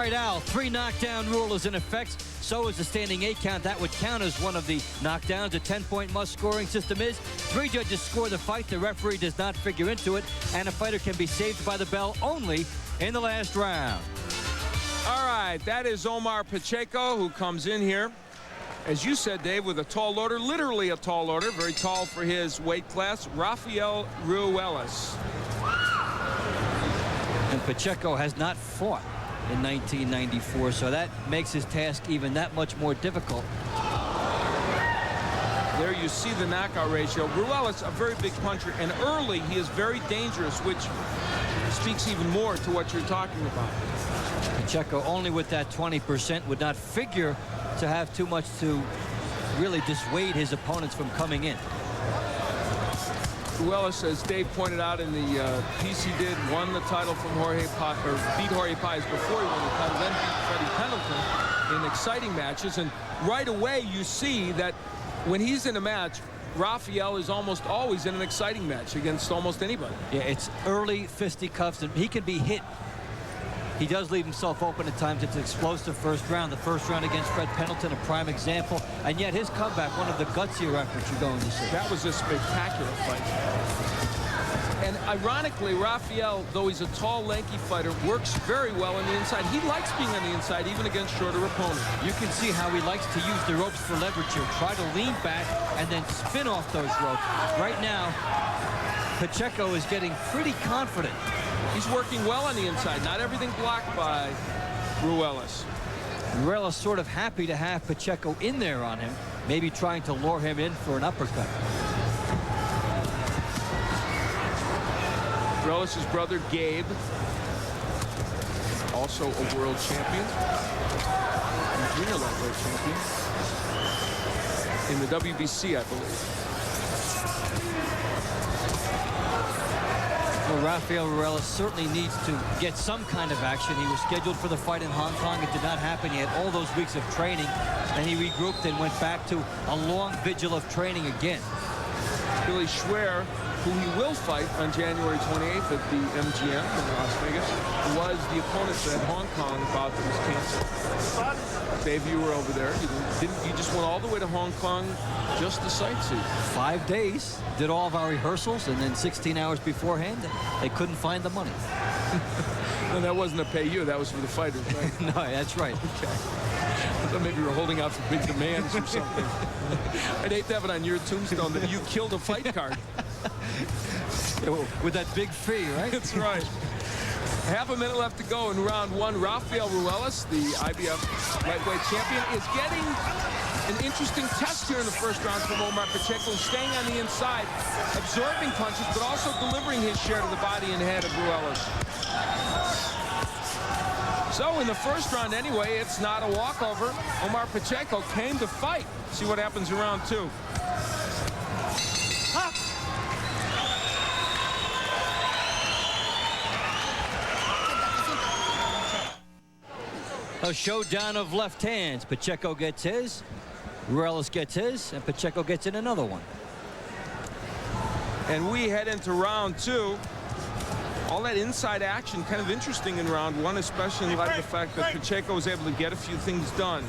Right, Al, 3 knockdown rule is in effect. So is the standing 8 count. That would count as one of the knockdowns. A 10-point must scoring system is 3 judges score the fight. The referee does not figure into it, and a fighter can be saved by the bell only in the last round. All right, that is Omar Pacheco, who comes in here, as you said, Dave, with a tall order, literally a tall order, very tall for his weight class, Rafael Ruelas. And Pacheco has not fought in 1994, so that makes his task even that much more difficult. There you see the knockout ratio. Ruelas, a very big puncher, and early he is very dangerous, which speaks even more to what you're talking about. Pacheco, only with that 20%, would not figure to have too much to really dissuade his opponents from coming in. Ruelas, as Dave pointed out in the piece he did, won the title from beat Jorge Páez before he won the title, then beat Freddie Pendleton in exciting matches. And right away you see that when he's in a match, Rafael is almost always in an exciting match against almost anybody. Yeah, it's early fisticuffs, and he can be hit. He does leave himself open at times. It's an explosive first round. The first round against Fred Pendleton, a prime example. And yet his comeback, one of the gutsier efforts you're going to see. That was a spectacular fight. And ironically, Rafael, though he's a tall, lanky fighter, works very well on the inside. He likes being on the inside, even against shorter opponents. You can see how he likes to use the ropes for leverage here. Try to lean back and then spin off those ropes. Right now, Pacheco is getting pretty confident. He's working well on the inside. Not everything blocked by Ruelas. Ruelas sort of happy to have Pacheco in there on him, maybe trying to lure him in for an uppercut. Ruelas' brother, Gabe, also a world champion, and junior lightweight champion in the WBC, I believe. Well, Rafael Ruelas certainly needs to get some kind of action. He was scheduled for the fight in Hong Kong. It did not happen. He had all those weeks of training, and he regrouped and went back to a long vigil of training again. Billy Schwer, who he will fight on January 28th at the MGM in Las Vegas, was the opponent that Hong Kong bout that was canceled. Dave, you were over there. You just went all the way to Hong Kong just to sightsee. 5 days, did all of our rehearsals, and then 16 hours beforehand, they couldn't find the money. No, that wasn't a pay you. That was for the fighters, right? No, that's right. Okay. I thought maybe you were holding out for big demands or something. I'd hate to have it on your tombstone that you killed a fight card. With that big fee, right? That's right. Half a minute left to go in round one. Rafael Ruelas, the IBF Lightweight Champion, is getting an interesting test here in the first round from Omar Pacheco, staying on the inside, absorbing punches, but also delivering his share to the body and head of Ruelas. So in the first round anyway, it's not a walkover. Omar Pacheco came to fight. See what happens in round two. A showdown of left hands. Pacheco gets his, Ruelas gets his, and Pacheco gets in another one. And we head into round two. All that inside action, kind of interesting in round one, especially in light of the fact that Pacheco was able to get a few things done.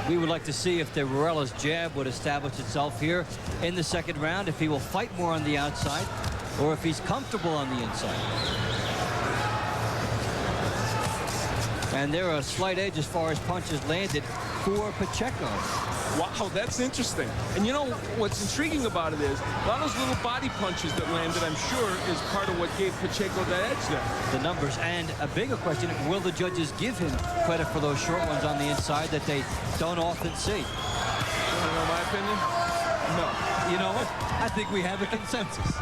We would like to see if the Ruelas jab would establish itself here in the second round, if he will fight more on the outside, or if he's comfortable on the inside. And there are a slight edge as far as punches landed for Pacheco. Wow, that's interesting. And you know, what's intriguing about it is a lot of those little body punches that landed, I'm sure, is part of what gave Pacheco that edge there. The numbers, and a bigger question, will the judges give him credit for those short ones on the inside that they don't often see? You want to know my opinion? No. You know what? I think we have a consensus.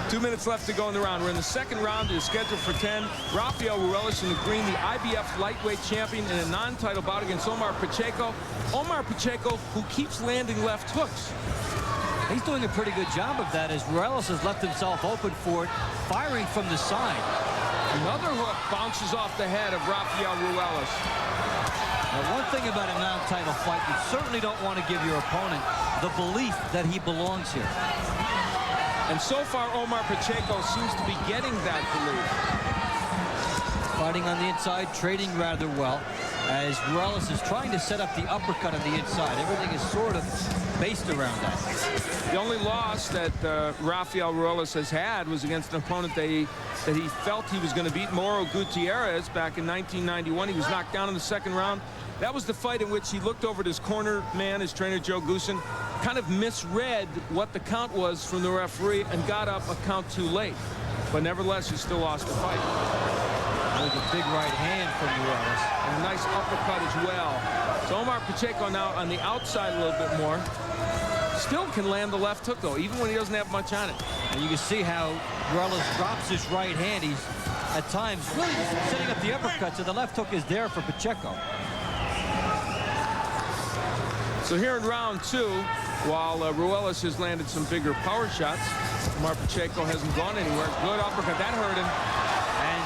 2 minutes left to go in the round. We're in the second round. It is scheduled for 10. Rafael Ruelas in the green, the IBF Lightweight Champion in a non-title bout against Omar Pacheco. Omar Pacheco, who keeps landing left hooks. He's doing a pretty good job of that as Ruelas has left himself open for it, firing from the side. Another hook bounces off the head of Rafael Ruelas. Now, one thing about a non-title fight, you certainly don't want to give your opponent the belief that he belongs here. And so far, Omar Pacheco seems to be getting that belief. fighting on the inside, trading rather well, as Ruelas is trying to set up the uppercut on the inside. Everything is sort of based around that. The only loss that Rafael Ruelas has had was against an opponent that he felt he was going to beat, Mauro Gutierrez, back in 1991. He was knocked down in the second round. That was the fight in which he looked over at his corner man, his trainer Joe Goosen, kind of misread what the count was from the referee and got up a count too late. But nevertheless, he still lost the fight. That was a big right hand from Ruelas. And a nice uppercut as well. So Omar Pacheco now on the outside a little bit more. Still can land the left hook, though, even when he doesn't have much on it. And you can see how Ruelas drops his right hand. He's, at times, really just setting up the uppercut, so the left hook is there for Pacheco. So here in round 2, while Ruelas has landed some bigger power shots, Omar Pacheco hasn't gone anywhere. Good uppercut. That hurt him. And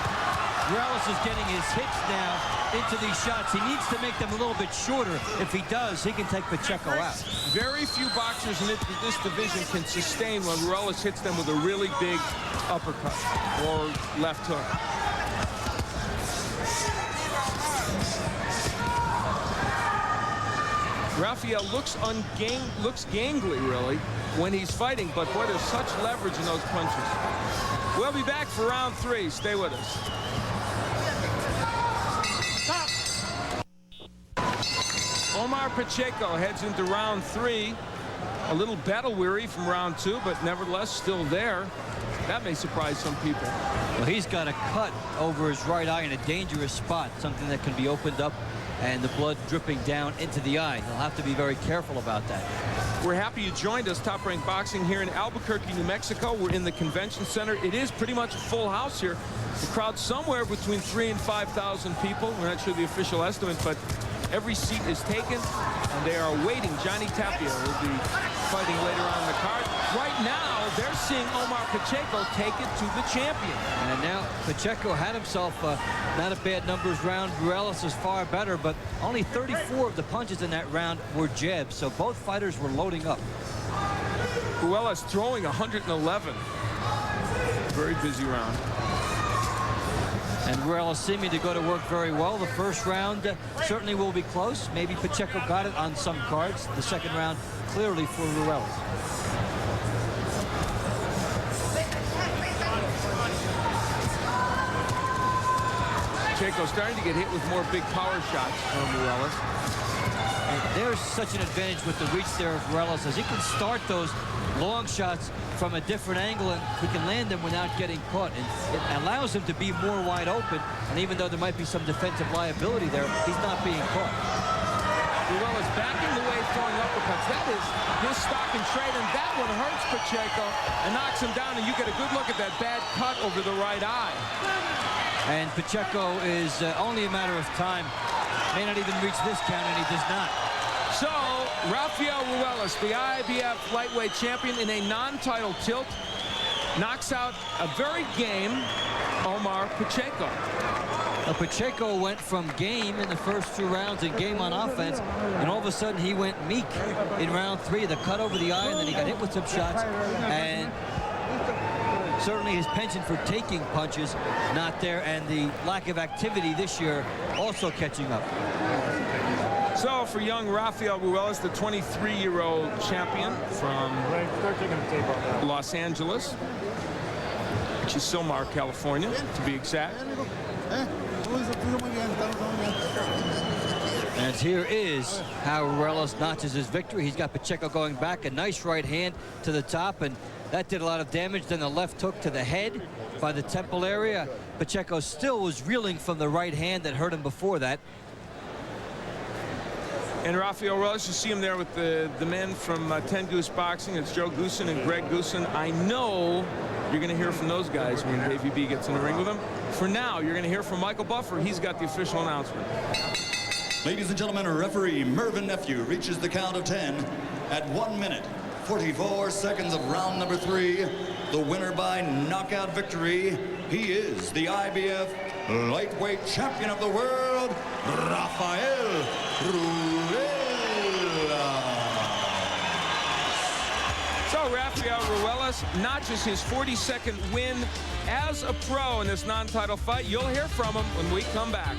Ruelas is getting his hits now into these shots. He needs to make them a little bit shorter. If he does, he can take Pacheco out. Very few boxers in this division can sustain when Ruelas hits them with a really big uppercut or left hook. Rafael looks gangly, really, when he's fighting, but boy, there's such leverage in those punches. We'll be back for round 3. Stay with us. Omar Pacheco heads into round 3. A little battle weary from round 2, but nevertheless still there. That may surprise some people. Well, he's got a cut over his right eye in a dangerous spot, something that can be opened up and the blood dripping down into the eye. He'll have to be very careful about that. We're happy you joined us. Top Rank Boxing here in Albuquerque, New Mexico. We're in the convention center. It is pretty much a full house here. The crowd somewhere between 3,000 and 5,000 people. We're not sure the official estimate, but every seat is taken, and they are waiting. Johnny Tapia will be fighting later on in the card. Right now, they're seeing Omar Pacheco take it to the champion. And now Pacheco had himself not a bad numbers round. Ruelas is far better, but only 34 of the punches in that round were jabs, so both fighters were loading up. Ruelas throwing 111. Very busy round. And Ruelas seeming to go to work very well. The first round certainly will be close. Maybe Pacheco got it on some cards. The second round clearly for Ruelas. Pacheco starting to get hit with more big power shots from Ruelas. And there's such an advantage with the reach there of Ruelas, as he can start those long shots from a different angle, and he can land them without getting caught. And it allows him to be more wide open, and even though there might be some defensive liability there, he's not being caught. Ruelas backing the way, throwing uppercuts. That is his stock and trade, and that one hurts Pacheco and knocks him down, and you get a good look at that bad cut over the right eye. And Pacheco is only a matter of time. May not even reach this count, and he does not. So, Rafael Ruelas, the IBF Lightweight Champion, in a non-title tilt, knocks out a very game Omar Pacheco. Now, Pacheco went from game in the first 2 rounds and game on offense, and all of a sudden he went meek in round 3. The cut over the eye, and then he got hit with some shots. And certainly his penchant for taking punches not there, and the lack of activity this year also catching up. So for young Rafael Ruelas, the 23-year-old champion from Los Angeles, which is Silmar, California, to be exact. And here is how Ruelas notches his victory. He's got Pacheco going back, a nice right hand to the top, and that did a lot of damage. Then the left hook to the head by the temple area. Pacheco still was reeling from the right hand that hurt him before that. And Rafael Ruelas, you see him there with the men from 10 Goose Boxing. It's Joe Goosen and Greg Goosen. I know you're going to hear from those guys when Davey B gets in the ring with them. For now, you're going to hear from Michael Buffer. He's got the official announcement. Ladies and gentlemen, referee Mervyn Nephew reaches the count of 10 at 1 minute, 44 seconds of round number 3. The winner by knockout victory. He is the IBF Lightweight Champion of the world, Rafael Ruelas. So know, Rafael Ruelas, notches his 42nd win as a pro in this non-title fight. You'll hear from him when we come back.